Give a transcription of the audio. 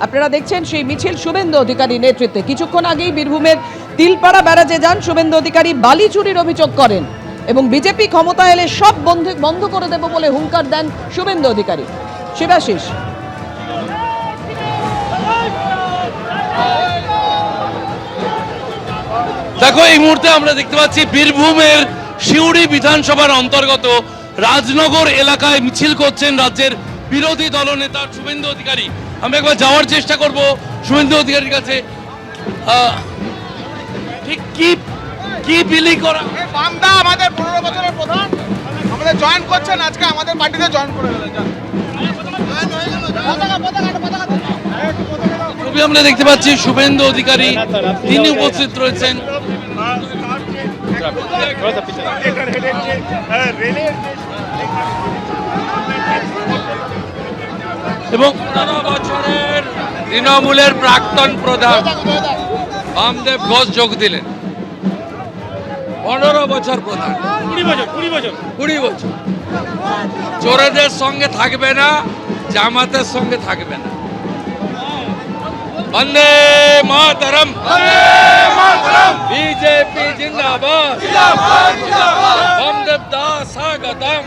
আপনারা দেখছেন সেই মিছিল শুভেন্দু অধিকারী নেতৃত্বে। কিছুক্ষণ আগেই বীরভূমের তিলপাড়া ব্যারাজে যান শুভেন্দু অধিকারী, বালি চুরির অভিযোগ করেন এবং বিজেপি ক্ষমতা এলে সব বন্ধ করে দেব বলে হুঙ্কার দেন শুভেন্দু অধিকারী। শিবাশিস। দেখো, এই মুহূর্তে আমরা দেখতে পাচ্ছি বীরভূমের সিউড়ি বিধানসভার অন্তর্গত রাজনগর এলাকায় মিছিল করছেন রাজ্যের বিরোধী দলনেতা শুভেন্দু অধিকারী। আমি একবার যাওয়ার চেষ্টা করব শুভেন্দু অধিকারীর কাছে। ঠিক কি বিলি করা? বামদা আমাদের 15 বছরের প্রধান, আমাদের জয়েন করছেন, আজকে আমাদের পার্টিতে জয়েন করে গেলেন। ছবি আমরা দেখতে পাচ্ছি শুভেন্দু অধিকারী, তিনি উপস্থিত রয়েছেন। এবং 15 বছরের তৃণমূলের প্রাক্তন প্রধান বামদেব ঘোষ যোগ দিলেন। 15 বছর প্রধান, 20 বছর চোরেদের সঙ্গে থাকবে না, জামাতের সঙ্গে থাকবে না। বন্দে মাতরম, বিজেপি জিন্দাবাদ, বামদেব দা স্বাগতম।